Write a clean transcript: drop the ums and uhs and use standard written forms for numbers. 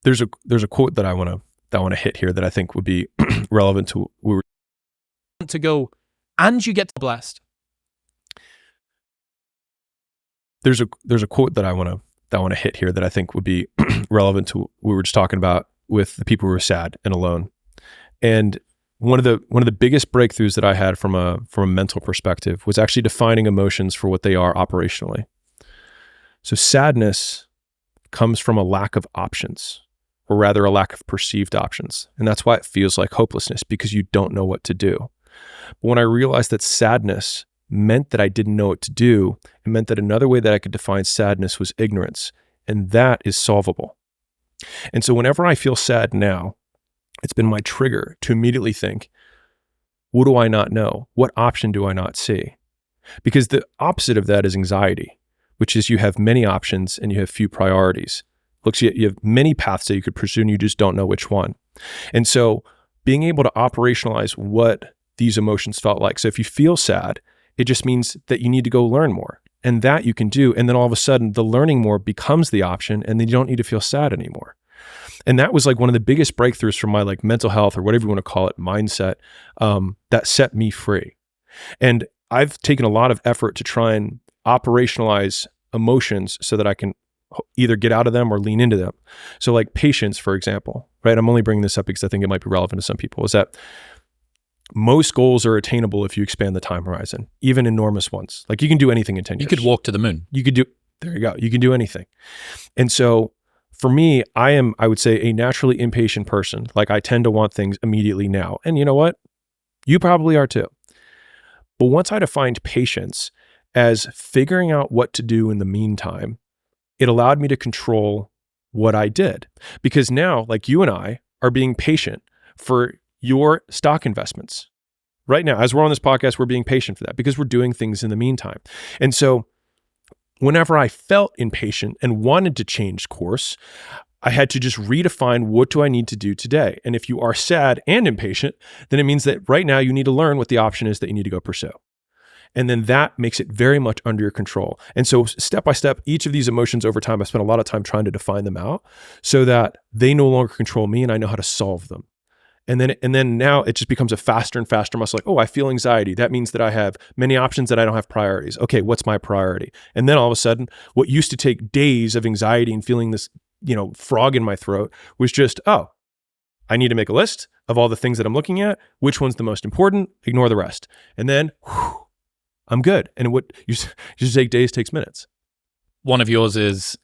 there's a quote that I want to hit here that I think would be relevant to we were to go, and you get blessed. There's a quote that I want to hit here that I think would be relevant to what we were just talking about with the people who are sad and alone. And one of the biggest breakthroughs that I had from a mental perspective was actually defining emotions for what they are operationally. So sadness comes from a lack of options, or rather a lack of perceived options. And that's why it feels like hopelessness, because you don't know what to do. But when I realized that sadness meant that I didn't know what to do, it meant that another way that I could define sadness was ignorance. And that is solvable. And so whenever I feel sad now, it's been my trigger to immediately think, what do I not know? What option do I not see? Because the opposite of that is anxiety, which is you have many options and you have few priorities. Looks, you have many paths that you could pursue and you just don't know which one. And so being able to operationalize what these emotions felt like. So if you feel sad, it just means that you need to go learn more. And that you can do. And then all of a sudden, the learning more becomes the option, and then you don't need to feel sad anymore. And that was like one of the biggest breakthroughs from my like mental health, or whatever you want to call it, mindset, that set me free. And I've taken a lot of effort to try and operationalize emotions so that I can either get out of them or lean into them. So like patience, for example, right? I'm only bringing this up because I think it might be relevant to some people, is that most goals are attainable if you expand the time horizon, even enormous ones. Like you can do anything in 10 years. You could walk to the moon. There you go. You can do anything. And so for me, I would say a naturally impatient person. Like I tend to want things immediately now. And you know what? You probably are too. But once I defined patience as figuring out what to do in the meantime, it allowed me to control what I did. Because now, like you and I are being patient for your stock investments. Right now, as we're on this podcast, we're being patient for that because we're doing things in the meantime. And so whenever I felt impatient and wanted to change course, I had to just redefine, what do I need to do today? And if you are sad and impatient, then it means that right now you need to learn what the option is that you need to go pursue. And then that makes it very much under your control. And so step by step, each of these emotions over time, I spent a lot of time trying to define them out so that they no longer control me and I know how to solve them. And then now it just becomes a faster and faster muscle. Like, oh, I feel anxiety. That means that I have many options, that I don't have priorities. Okay, what's my priority? And then all of a sudden, what used to take days of anxiety and feeling this, frog in my throat was just, oh, I need to make a list of all the things that I'm looking at. Which one's the most important? Ignore the rest. And then, I'm good. And what used to take days takes minutes. One of yours is